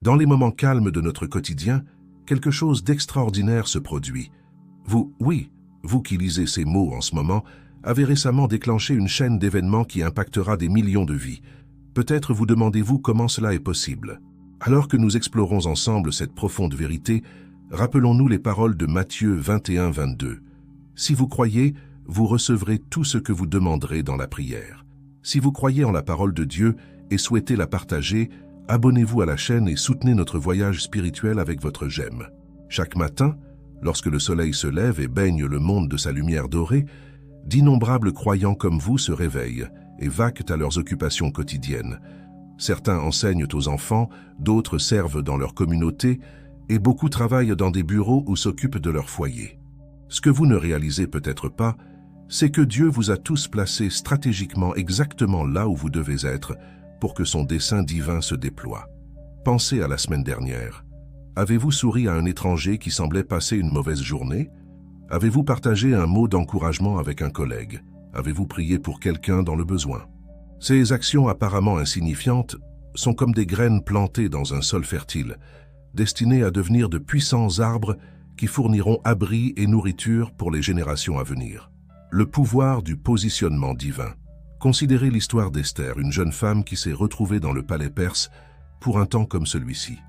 Dans les moments calmes de notre quotidien, quelque chose d'extraordinaire se produit. Vous qui lisez ces mots en ce moment, avez récemment déclenché une chaîne d'événements qui impactera des millions de vies. Peut-être vous demandez-vous comment cela est possible. Alors que nous explorons ensemble cette profonde vérité, rappelons-nous les paroles de Matthieu 21-22. Si vous croyez, vous recevrez tout ce que vous demanderez dans la prière. Si vous croyez en la parole de Dieu et souhaitez la partager, abonnez-vous à la chaîne et soutenez notre voyage spirituel avec votre j'aime. Chaque matin, lorsque le soleil se lève et baigne le monde de sa lumière dorée, d'innombrables croyants comme vous se réveillent et vaquent à leurs occupations quotidiennes. Certains enseignent aux enfants, d'autres servent dans leur communauté, et beaucoup travaillent dans des bureaux ou s'occupent de leur foyer. Ce que vous ne réalisez peut-être pas, c'est que Dieu vous a tous placés stratégiquement exactement là où vous devez être pour que son dessein divin se déploie. Pensez à la semaine dernière. Avez-vous souri à un étranger qui semblait passer une mauvaise journée? Avez-vous partagé un mot d'encouragement avec un collègue? Avez-vous prié pour quelqu'un dans le besoin? Ces actions apparemment insignifiantes sont comme des graines plantées dans un sol fertile, destinées à devenir de puissants arbres qui fourniront abri et nourriture pour les générations à venir. Le pouvoir du positionnement divin. Considérez l'histoire d'Esther, une jeune femme qui s'est retrouvée dans le palais perse pour un temps comme celui-ci.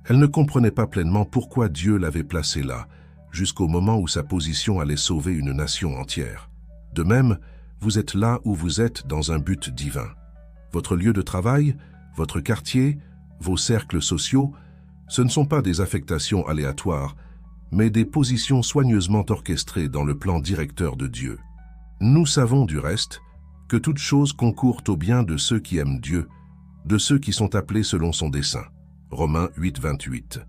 Elle ne comprenait pas pleinement pourquoi Dieu l'avait placée là, jusqu'au moment où sa position allait sauver une nation entière. De même, vous êtes là où vous êtes dans un but divin. Votre lieu de travail, votre quartier, vos cercles sociaux, ce ne sont pas des affectations aléatoires, mais des positions soigneusement orchestrées dans le plan directeur de Dieu. Nous savons du reste que toute chose concourt au bien de ceux qui aiment Dieu, de ceux qui sont appelés selon son dessein. Romains 8-28.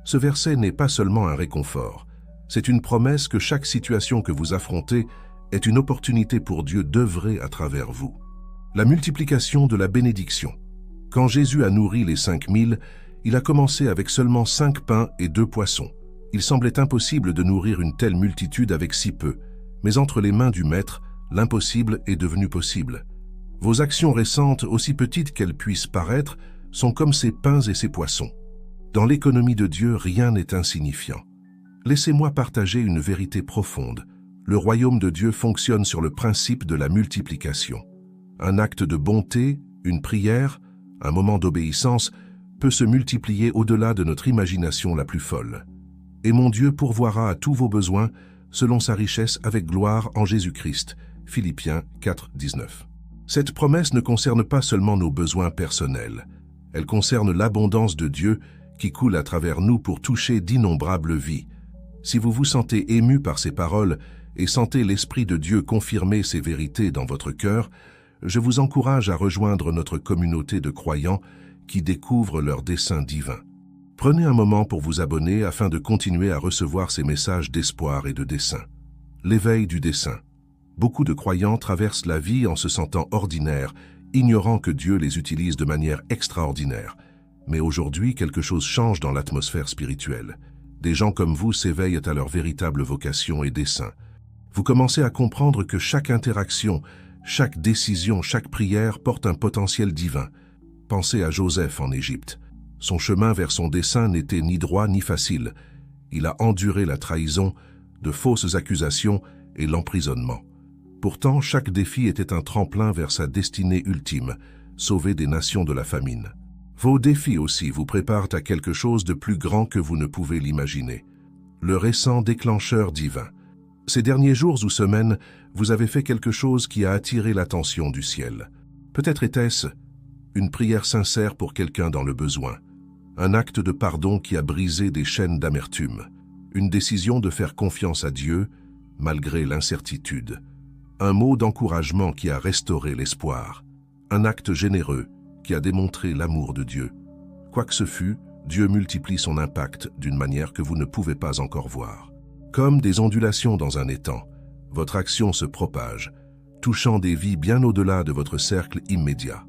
Ce verset n'est pas seulement un réconfort, c'est une promesse que chaque situation que vous affrontez est une opportunité pour Dieu d'œuvrer à travers vous. La multiplication de la bénédiction. Quand Jésus a nourri les 5000, il a commencé avec seulement 5 pains et 2 poissons. Il semblait impossible de nourrir une telle multitude avec si peu, mais entre les mains du Maître, l'impossible est devenu possible. Vos actions récentes, aussi petites qu'elles puissent paraître, sont comme ces pains et ces poissons. Dans l'économie de Dieu, rien n'est insignifiant. Laissez-moi partager une vérité profonde. Le royaume de Dieu fonctionne sur le principe de la multiplication. Un acte de bonté, une prière, un moment d'obéissance peut se multiplier au-delà de notre imagination la plus folle. Et mon Dieu pourvoira à tous vos besoins selon sa richesse avec gloire en Jésus-Christ. Philippiens 4:19. Cette promesse ne concerne pas seulement nos besoins personnels. Elle concerne l'abondance de Dieu qui coule à travers nous pour toucher d'innombrables vies. Si vous vous sentez ému par ces paroles et sentez l'Esprit de Dieu confirmer ces vérités dans votre cœur, je vous encourage à rejoindre notre communauté de croyants qui découvrent leur dessein divin. Prenez un moment pour vous abonner afin de continuer à recevoir ces messages d'espoir et de dessein. L'éveil du dessein. Beaucoup de croyants traversent la vie en se sentant ordinaires, ignorant que Dieu les utilise de manière extraordinaire. Mais aujourd'hui, quelque chose change dans l'atmosphère spirituelle. Des gens comme vous s'éveillent à leur véritable vocation et dessein. Vous commencez à comprendre que chaque interaction, chaque décision, chaque prière porte un potentiel divin. Pensez à Joseph en Égypte. Son chemin vers son dessein n'était ni droit ni facile. Il a enduré la trahison, de fausses accusations et l'emprisonnement. Pourtant, chaque défi était un tremplin vers sa destinée ultime, sauver des nations de la famine. Vos défis aussi vous préparent à quelque chose de plus grand que vous ne pouvez l'imaginer. Le récent déclencheur divin. Ces derniers jours ou semaines, vous avez fait quelque chose qui a attiré l'attention du ciel. Peut-être était-ce une prière sincère pour quelqu'un dans le besoin, un acte de pardon qui a brisé des chaînes d'amertume, une décision de faire confiance à Dieu malgré l'incertitude, un mot d'encouragement qui a restauré l'espoir, un acte généreux qui a démontré l'amour de Dieu. Quoi que ce fût, Dieu multiplie son impact d'une manière que vous ne pouvez pas encore voir. Comme des ondulations dans un étang, votre action se propage, touchant des vies bien au-delà de votre cercle immédiat.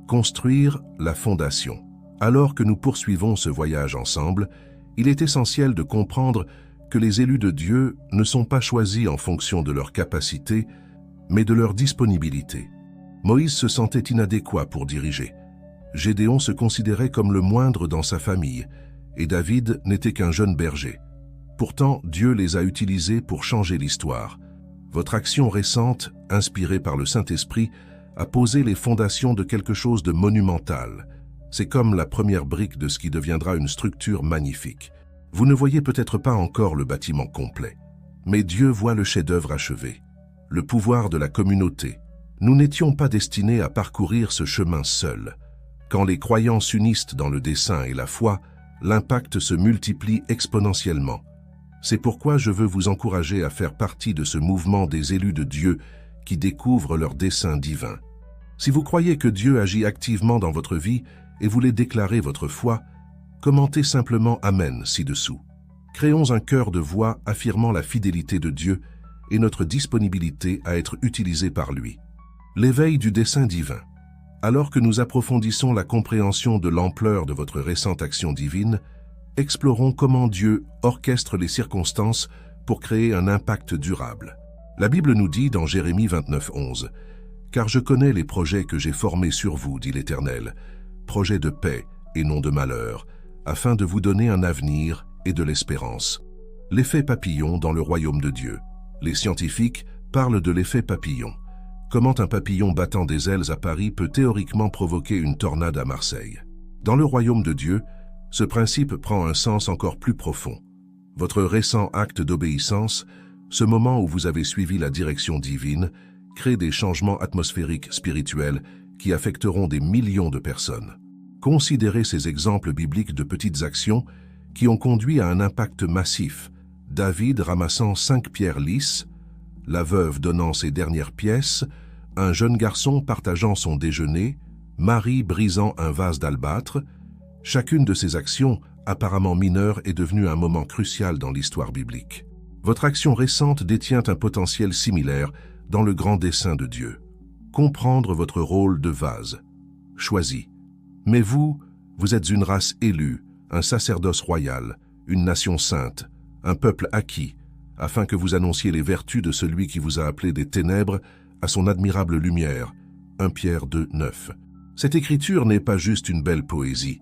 Construire la fondation. Alors que nous poursuivons ce voyage ensemble, il est essentiel de comprendre que les élus de Dieu ne sont pas choisis en fonction de leur capacité, mais de leur disponibilité. Moïse se sentait inadéquat pour diriger. Gédéon se considérait comme le moindre dans sa famille, et David n'était qu'un jeune berger. Pourtant, Dieu les a utilisés pour changer l'histoire. Votre action récente, inspirée par le Saint-Esprit, a posé les fondations de quelque chose de monumental. C'est comme la première brique de ce qui deviendra une structure magnifique. Vous ne voyez peut-être pas encore le bâtiment complet, mais Dieu voit le chef-d'œuvre achevé. Le pouvoir de la communauté. Nous n'étions pas destinés à parcourir ce chemin seuls. Quand les croyants s'unissent dans le dessein et la foi, l'impact se multiplie exponentiellement. C'est pourquoi je veux vous encourager à faire partie de ce mouvement des élus de Dieu qui découvrent leur dessein divin. Si vous croyez que Dieu agit activement dans votre vie et voulez déclarer votre foi, commentez simplement Amen ci-dessous. Créons un chœur de voix affirmant la fidélité de Dieu et notre disponibilité à être utilisés par lui. L'éveil du dessein divin. Alors que nous approfondissons la compréhension de l'ampleur de votre récente action divine, explorons comment Dieu orchestre les circonstances pour créer un impact durable. La Bible nous dit dans Jérémie 29:11, « Car je connais les projets que j'ai formés sur vous, dit l'Éternel, projets de paix et non de malheur, afin de vous donner un avenir et de l'espérance. » L'effet papillon dans le royaume de Dieu. Les scientifiques parlent de l'effet papillon. Comment un papillon battant des ailes à Paris peut théoriquement provoquer une tornade à Marseille. Dans le royaume de Dieu, ce principe prend un sens encore plus profond. Votre récent acte d'obéissance, ce moment où vous avez suivi la direction divine, crée des changements atmosphériques spirituels qui affecteront des millions de personnes. Considérez ces exemples bibliques de petites actions qui ont conduit à un impact massif. David ramassant 5 pierres lisses, la veuve donnant ses dernières pièces, un jeune garçon partageant son déjeuner, Marie brisant un vase d'albâtre. Chacune de ces actions, apparemment mineures, est devenue un moment crucial dans l'histoire biblique. Votre action récente détient un potentiel similaire dans le grand dessein de Dieu. Comprendre votre rôle de vase. Choisi. Mais vous êtes une race élue, un sacerdoce royal, une nation sainte, un peuple acquis, afin que vous annonciez les vertus de celui qui vous a appelé des ténèbres à son admirable lumière. 1 Pierre 2:9. Cette écriture n'est pas juste une belle poésie,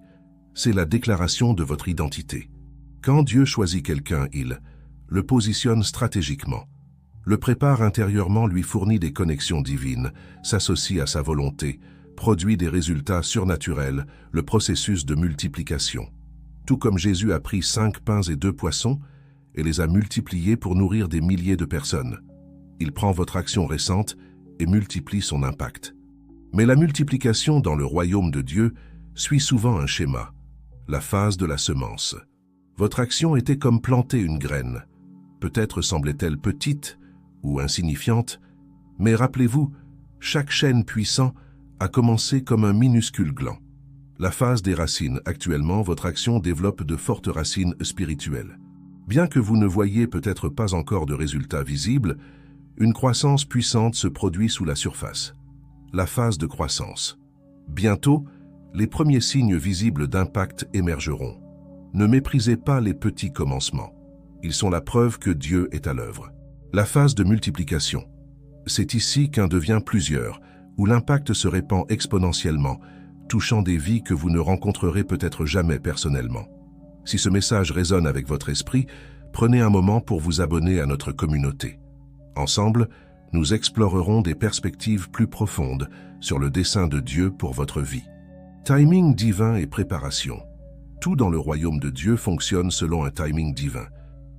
c'est la déclaration de votre identité. Quand Dieu choisit quelqu'un, il le positionne stratégiquement, le prépare intérieurement, lui fournit des connexions divines, s'associe à sa volonté, produit des résultats surnaturels, le processus de multiplication. Tout comme Jésus a pris 5 pains et 2 poissons et les a multipliés pour nourrir des milliers de personnes. Il prend votre action récente et multiplie son impact. Mais la multiplication dans le royaume de Dieu suit souvent un schéma, la phase de la semence. Votre action était comme planter une graine. Peut-être semblait-elle petite ou insignifiante, mais rappelez-vous, chaque chêne puissant a commencé comme un minuscule gland. La phase des racines. Actuellement, votre action développe de fortes racines spirituelles. Bien que vous ne voyiez peut-être pas encore de résultats visibles, une croissance puissante se produit sous la surface. La phase de croissance. Bientôt, les premiers signes visibles d'impact émergeront. Ne méprisez pas les petits commencements. Ils sont la preuve que Dieu est à l'œuvre. La phase de multiplication. C'est ici qu'un devient plusieurs, où l'impact se répand exponentiellement, touchant des vies que vous ne rencontrerez peut-être jamais personnellement. Si ce message résonne avec votre esprit, prenez un moment pour vous abonner à notre communauté. Ensemble, nous explorerons des perspectives plus profondes sur le dessein de Dieu pour votre vie. Timing divin et préparation. Tout dans le royaume de Dieu fonctionne selon un timing divin.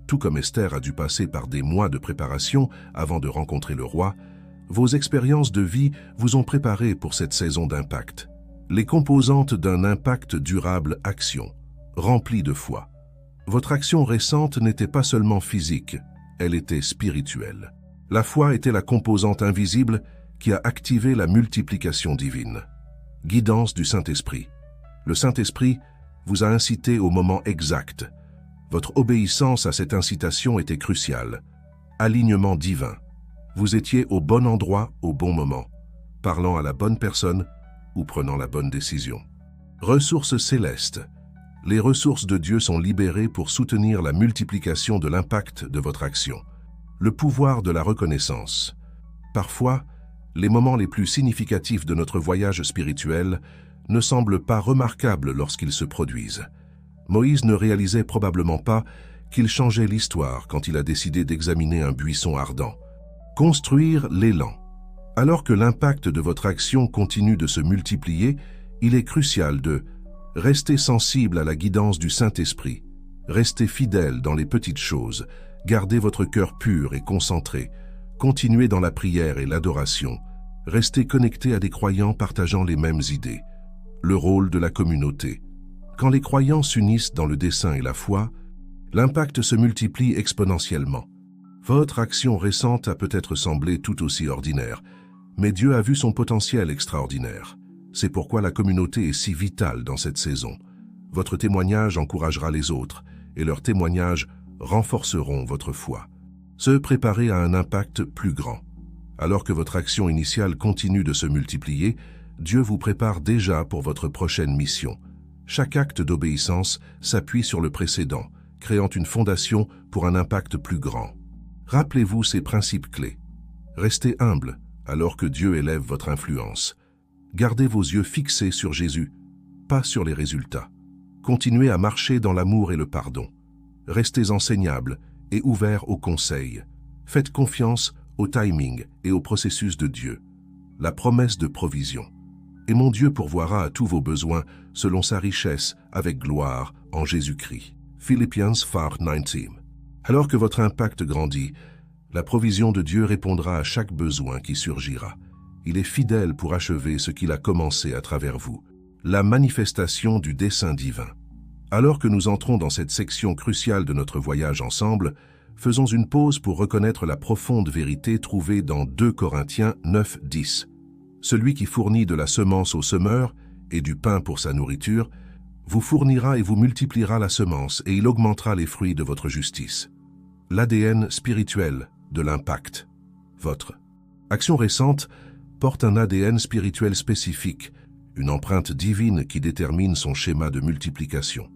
Tout comme Esther a dû passer par des mois de préparation avant de rencontrer le roi, vos expériences de vie vous ont préparé pour cette saison d'impact. Les composantes d'un impact durable action, remplie de foi. Votre action récente n'était pas seulement physique, elle était spirituelle. La foi était la composante invisible qui a activé la multiplication divine. Guidance du Saint-Esprit. Le Saint-Esprit vous a incité au moment exact. Votre obéissance à cette incitation était cruciale. Alignement divin. Vous étiez au bon endroit au bon moment, parlant à la bonne personne ou prenant la bonne décision. Ressources célestes. Les ressources de Dieu sont libérées pour soutenir la multiplication de l'impact de votre action. Le pouvoir de la reconnaissance. Parfois, les moments les plus significatifs de notre voyage spirituel ne semblent pas remarquables lorsqu'ils se produisent. Moïse ne réalisait probablement pas qu'il changeait l'histoire quand il a décidé d'examiner un buisson ardent. Construire l'élan. Alors que l'impact de votre action continue de se multiplier, il est crucial de rester sensible à la guidance du Saint-Esprit, rester fidèle dans les petites choses, garder votre cœur pur et concentré, continuer dans la prière et l'adoration, rester connecté à des croyants partageant les mêmes idées. Le rôle de la communauté. Quand les croyants s'unissent dans le dessein et la foi, l'impact se multiplie exponentiellement. Votre action récente a peut-être semblé tout aussi ordinaire, mais Dieu a vu son potentiel extraordinaire. C'est pourquoi la communauté est si vitale dans cette saison. Votre témoignage encouragera les autres, et leurs témoignages renforceront votre foi. Se préparer à un impact plus grand. Alors que votre action initiale continue de se multiplier, Dieu vous prépare déjà pour votre prochaine mission. Chaque acte d'obéissance s'appuie sur le précédent, créant une fondation pour un impact plus grand. Rappelez-vous ces principes clés. Restez humble alors que Dieu élève votre influence. Gardez vos yeux fixés sur Jésus, pas sur les résultats. Continuez à marcher dans l'amour et le pardon. Restez enseignables et ouverts aux conseils. Faites confiance au timing et au processus de Dieu. La promesse de provision. Et mon Dieu pourvoira à tous vos besoins selon sa richesse avec gloire en Jésus-Christ. Philippians 4:19. Alors que votre impact grandit, la provision de Dieu répondra à chaque besoin qui surgira. Il est fidèle pour achever ce qu'il a commencé à travers vous. La manifestation du dessein divin. Alors que nous entrons dans cette section cruciale de notre voyage ensemble, faisons une pause pour reconnaître la profonde vérité trouvée dans 2 Corinthiens 9:10. Celui qui fournit de la semence au semeur et du pain pour sa nourriture, vous fournira et vous multipliera la semence et il augmentera les fruits de votre justice. L'ADN spirituel de l'impact. Votre action récente porte un ADN spirituel spécifique, une empreinte divine qui détermine son schéma de multiplication.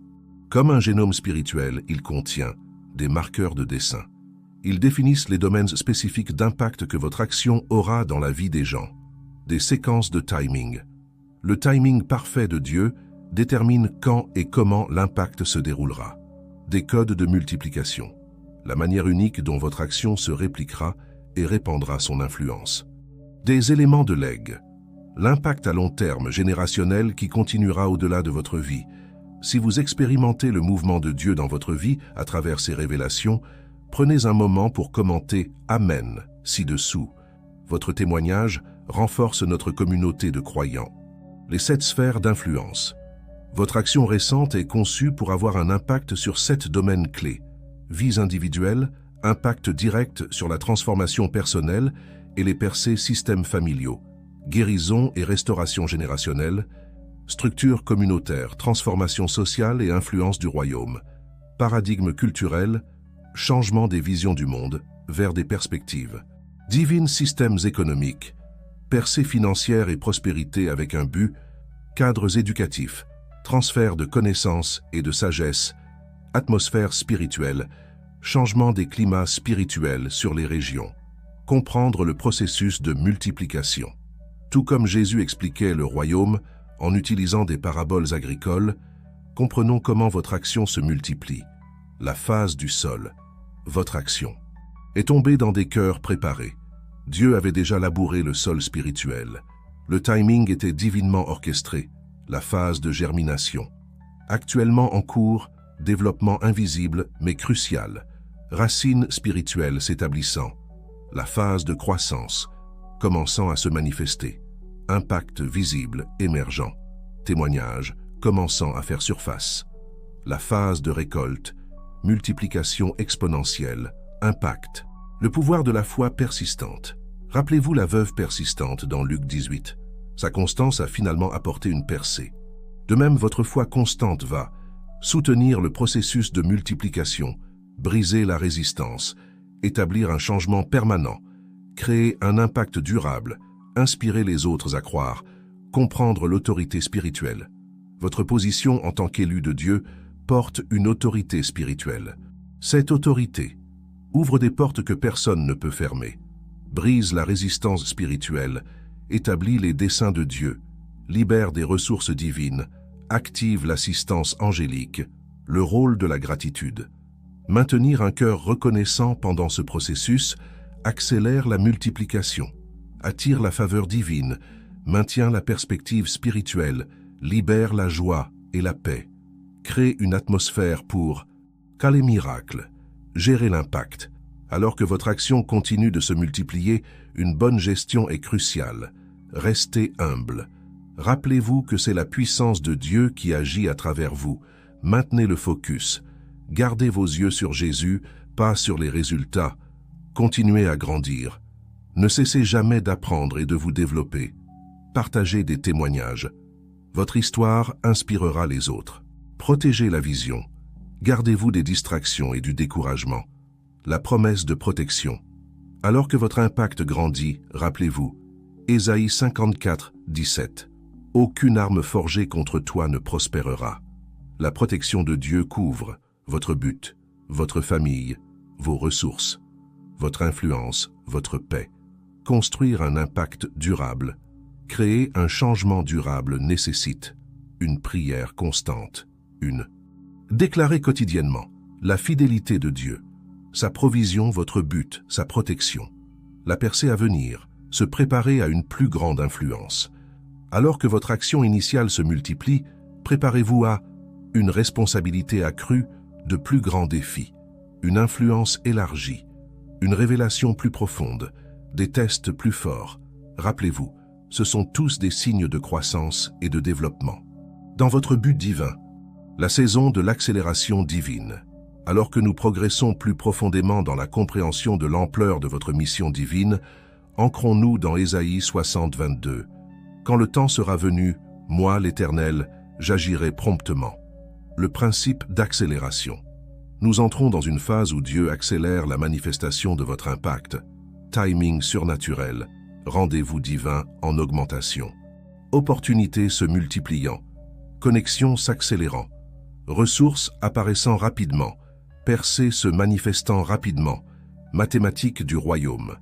Comme un génome spirituel, il contient des marqueurs de dessein. Ils définissent les domaines spécifiques d'impact que votre action aura dans la vie des gens. Des séquences de timing. Le timing parfait de Dieu détermine quand et comment l'impact se déroulera. Des codes de multiplication. La manière unique dont votre action se répliquera et répandra son influence. Des éléments de legs. L'impact à long terme générationnel qui continuera au-delà de votre vie. Si vous expérimentez le mouvement de Dieu dans votre vie à travers ces révélations, prenez un moment pour commenter « Amen » ci-dessous. Votre témoignage renforce notre communauté de croyants. Les 7 sphères d'influence. Votre action récente est conçue pour avoir un impact sur 7 domaines clés. Vies individuelles, impact direct sur la transformation personnelle et les percées systèmes familiaux. Guérison et restauration générationnelle. Structure communautaire, transformation sociale et influence du royaume. Paradigme culturel, changement des visions du monde vers des perspectives. Divines systèmes économiques, percée financière et prospérité avec un but, cadres éducatifs, transfert de connaissances et de sagesse, atmosphère spirituelle, changement des climats spirituels sur les régions. Comprendre le processus de multiplication. Tout comme Jésus expliquait le royaume en utilisant des paraboles agricoles, comprenons comment votre action se multiplie. La phase du sol, votre action, est tombée dans des cœurs préparés. Dieu avait déjà labouré le sol spirituel. Le timing était divinement orchestré, la phase de germination. Actuellement en cours, développement invisible mais crucial. Racines spirituelles s'établissant. La phase de croissance, commençant à se manifester. Impact visible, émergent. Témoignage, commençant à faire surface. La phase de récolte, multiplication exponentielle, impact. Le pouvoir de la foi persistante. Rappelez-vous la veuve persistante dans Luc 18. Sa constance a finalement apporté une percée. De même, votre foi constante va soutenir le processus de multiplication, briser la résistance, établir un changement permanent, créer un impact durable, inspirer les autres à croire, comprendre l'autorité spirituelle. Votre position en tant qu'élu de Dieu porte une autorité spirituelle. Cette autorité ouvre des portes que personne ne peut fermer, brise la résistance spirituelle, établit les desseins de Dieu libère des ressources divines, active l'assistance angélique, le rôle de la gratitude. Maintenir un cœur reconnaissant pendant ce processus accélère la multiplication, attire la faveur divine, maintient la perspective spirituelle, libère la joie et la paix, crée une atmosphère pour caler miracle, gérer l'impact. Alors que votre action continue de se multiplier, une bonne gestion est cruciale. Restez humble. Rappelez-vous que c'est la puissance de Dieu qui agit à travers vous. Maintenez le focus. Gardez vos yeux sur Jésus, pas sur les résultats. Continuez à grandir. Ne cessez jamais d'apprendre et de vous développer. Partagez des témoignages. Votre histoire inspirera les autres. Protégez la vision. Gardez-vous des distractions et du découragement. La promesse de protection. Alors que votre impact grandit, rappelez-vous, Ésaïe 54, 17. Aucune arme forgée contre toi ne prospérera. La protection de Dieu couvre votre but, votre famille, vos ressources, votre influence, votre paix. Construire un impact durable, créer un changement durable nécessite une prière constante, Déclarez quotidiennement la fidélité de Dieu, sa provision, votre but, sa protection, la percée à venir, se préparer à une plus grande influence. Alors que votre action initiale se multiplie, préparez-vous à une responsabilité accrue, de plus grands défis, une influence élargie, une révélation plus profonde, des tests plus forts. Rappelez-vous, ce sont tous des signes de croissance et de développement. Dans votre but divin, la saison de l'accélération divine. Alors que nous progressons plus profondément dans la compréhension de l'ampleur de votre mission divine, ancrons-nous dans Ésaïe 60, 22. Quand le temps sera venu, moi, l'Éternel, j'agirai promptement. Le principe d'accélération. Nous entrons dans une phase où Dieu accélère la manifestation de votre impact. Timing surnaturel, rendez-vous divin en augmentation. Opportunités se multipliant, connexions s'accélérant, ressources apparaissant rapidement, percées se manifestant rapidement, mathématiques du royaume.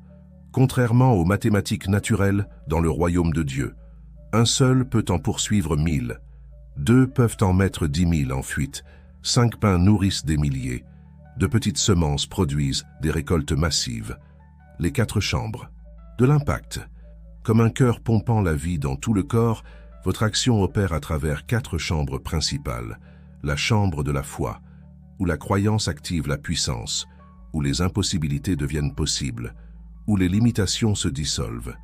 Contrairement aux mathématiques naturelles dans le royaume de Dieu, un seul peut en poursuivre 1000, 2 peuvent en mettre 10 000 en fuite, 5 pains nourrissent des milliers, de petites semences produisent des récoltes massives. Les 4 chambres. De l'impact. Comme un cœur pompant la vie dans tout le corps, votre action opère à travers 4 chambres principales. La chambre de la foi, où la croyance active la puissance, où les impossibilités deviennent possibles, où les limitations se dissolvent.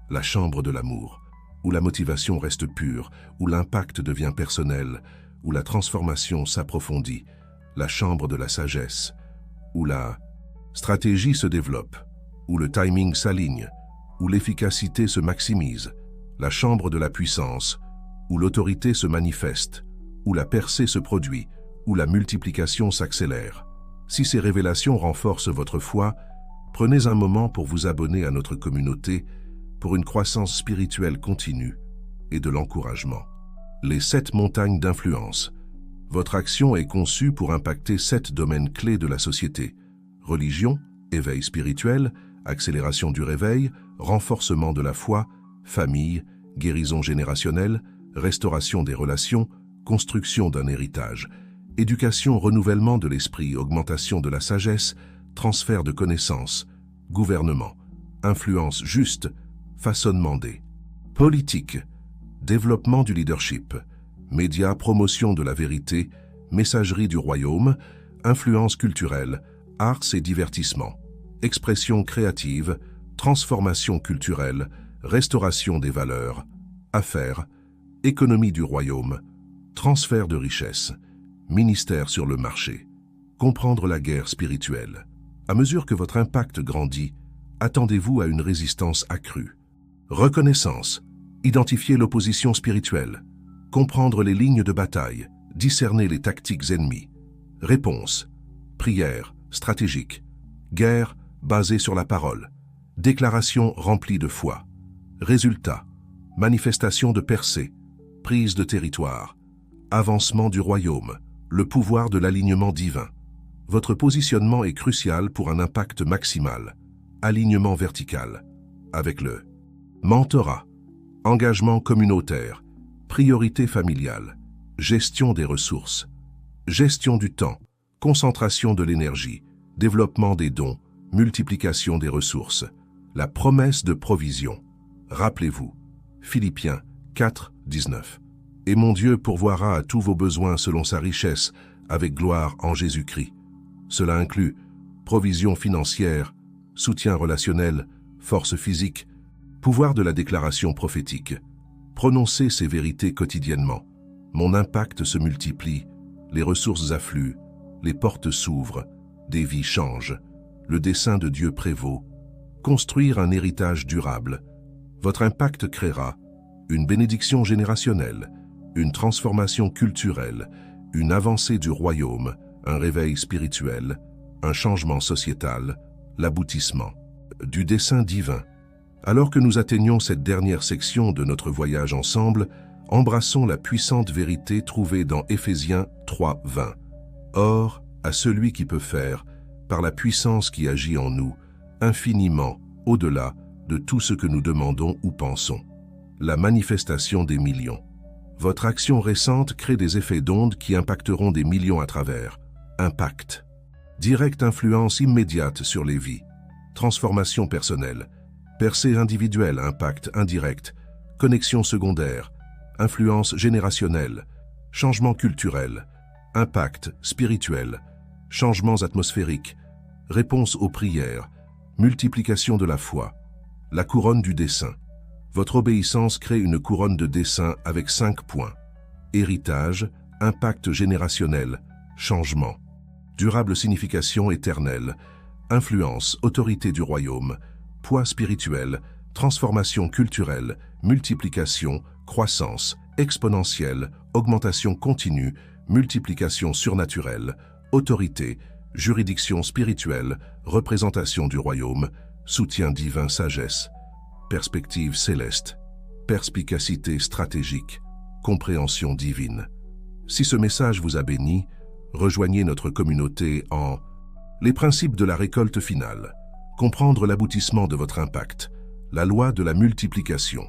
La chambre de l'amour, où la motivation reste pure, où l'impact devient personnel, où la transformation s'approfondit. La chambre de la sagesse, où la stratégie se développe, où le timing s'aligne, où l'efficacité se maximise. La chambre de la puissance, où l'autorité se manifeste, où la percée se produit, où la multiplication s'accélère. Si ces révélations renforcent votre foi, prenez un moment pour vous abonner à notre communauté pour une croissance spirituelle continue et de l'encouragement. Les 7 montagnes d'influence. Votre action est conçue pour impacter 7 domaines clés de la société. Religion, éveil spirituel, accélération du réveil, renforcement de la foi, famille, guérison générationnelle, restauration des relations, construction d'un héritage, éducation, renouvellement de l'esprit, augmentation de la sagesse, transfert de connaissances, gouvernement, influence juste, façonnement des politiques, développement du leadership, médias, promotion de la vérité, messagerie du royaume, influence culturelle, arts et divertissement, expression créative, transformation culturelle, restauration des valeurs, affaires, économie du royaume, transfert de richesse, ministère sur le marché, comprendre la guerre spirituelle. À mesure que votre impact grandit, attendez-vous à une résistance accrue. Reconnaissance, identifier l'opposition spirituelle, comprendre les lignes de bataille, discerner les tactiques ennemies. Réponse, prière, stratégique, guerre basée sur la parole, déclaration remplie de foi. Résultat, manifestation de percée, prise de territoire, avancement du royaume, le pouvoir de l'alignement divin. Votre positionnement est crucial pour un impact maximal. Alignement vertical, avec le mentorat, engagement communautaire, priorité familiale, gestion des ressources, gestion du temps, concentration de l'énergie, développement des dons, multiplication des ressources, la promesse de provision. Rappelez-vous, Philippiens 4, 19. Et mon Dieu pourvoira à tous vos besoins selon sa richesse, avec gloire en Jésus-Christ. Cela inclut provision financière, soutien relationnel, force physique, pouvoir de la déclaration prophétique. Prononcez ces vérités quotidiennement. Mon impact se multiplie, les ressources affluent, les portes s'ouvrent, des vies changent, le dessein de Dieu prévaut. Construire un héritage durable. Votre impact créera une bénédiction générationnelle, une transformation culturelle, une avancée du royaume, un réveil spirituel, un changement sociétal, l'aboutissement du dessein divin. Alors que nous atteignons cette dernière section de notre voyage ensemble, embrassons la puissante vérité trouvée dans Éphésiens 3, 20. Or, à celui qui peut faire, par la puissance qui agit en nous, infiniment, au-delà de tout ce que nous demandons ou pensons. La manifestation des millions. Votre action récente crée des effets d'onde qui impacteront des millions à travers. Impact. Directe influence immédiate sur les vies. Transformation personnelle. Percée individuelle, impact indirect. Connexion secondaire. Influence générationnelle. Changement culturel. Impact spirituel. Changements atmosphériques. Réponse aux prières. Multiplication de la foi. La couronne du dessein. Votre obéissance crée une couronne de dessein avec 5 points. Héritage, impact générationnel, changement. Durable signification éternelle, influence, autorité du royaume, poids spirituel, transformation culturelle, multiplication, croissance, exponentielle, augmentation continue, multiplication surnaturelle, autorité, juridiction spirituelle, représentation du royaume, soutien divin, sagesse, perspective céleste, perspicacité stratégique, compréhension divine. Si ce message vous a béni, rejoignez notre communauté en les principes de la récolte finale, comprendre l'aboutissement de votre impact, la loi de la multiplication.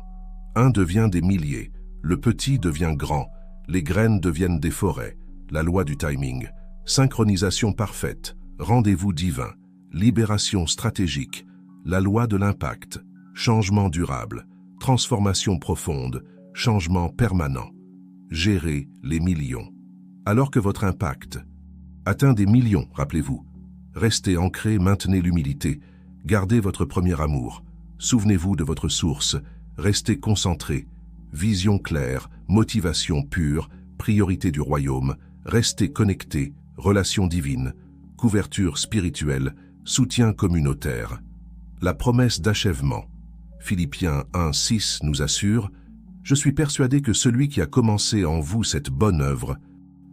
Un devient des milliers, le petit devient grand, les graines deviennent des forêts, la loi du timing, synchronisation parfaite, rendez-vous divin, libération stratégique, la loi de l'impact, changement durable, transformation profonde, changement permanent. Gérez les millions. Alors que votre impact atteint des millions, rappelez-vous, restez ancré, maintenez l'humilité, gardez votre premier amour, souvenez-vous de votre source, restez concentré, vision claire, motivation pure, priorité du royaume, restez connecté, relation divine, couverture spirituelle, soutien communautaire. La promesse d'achèvement. Philippiens 1, 6 nous assure « Je suis persuadé que celui qui a commencé en vous cette bonne œuvre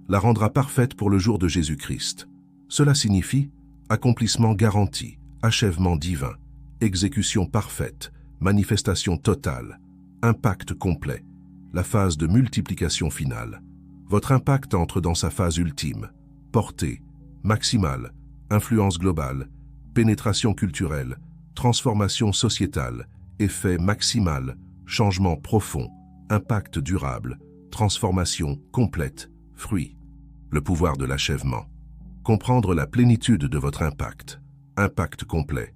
la rendra parfaite pour le jour de Jésus-Christ. » Cela signifie accomplissement garanti, achèvement divin, exécution parfaite, manifestation totale, impact complet, la phase de multiplication finale. Votre impact entre dans sa phase ultime, portée, maximale, influence globale, pénétration culturelle, transformation sociétale, effet maximal, changement profond, impact durable, transformation complète, fruit. Le pouvoir de l'achèvement. Comprendre la plénitude de votre impact, impact complet,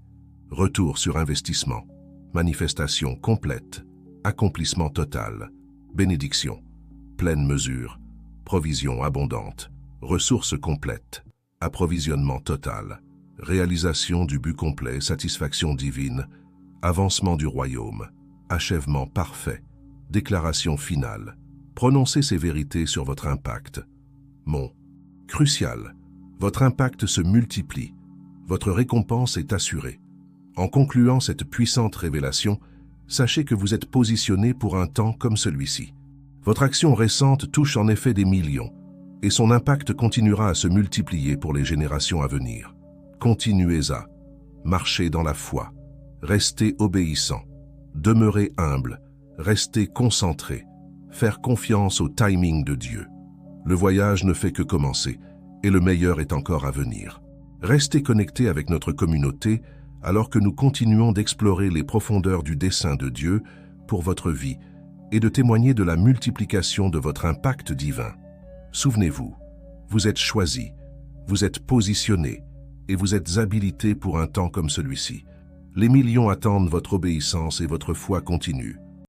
retour sur investissement, manifestation complète, accomplissement total, bénédiction, pleine mesure, provision abondante, ressources complètes, approvisionnement total, réalisation du but complet, satisfaction divine, avancement du royaume, achèvement parfait, déclaration finale. Prononcez ces vérités sur votre impact. Crucial. Votre impact se multiplie. Votre récompense est assurée. En concluant cette puissante révélation, sachez que vous êtes positionné pour un temps comme celui-ci. Votre action récente touche en effet des millions, et son impact continuera à se multiplier pour les générations à venir. Continuez à marcher dans la foi, restez obéissant, demeurez humble, restez concentré, faire confiance au timing de Dieu. Le voyage ne fait que commencer, et le meilleur est encore à venir. Restez connectés avec notre communauté alors que nous continuons d'explorer les profondeurs du dessein de Dieu pour votre vie et de témoigner de la multiplication de votre impact divin. Souvenez-vous, vous êtes choisi, vous êtes positionné et vous êtes habilité pour un temps comme celui-ci. Les millions attendent votre obéissance et votre foi continue.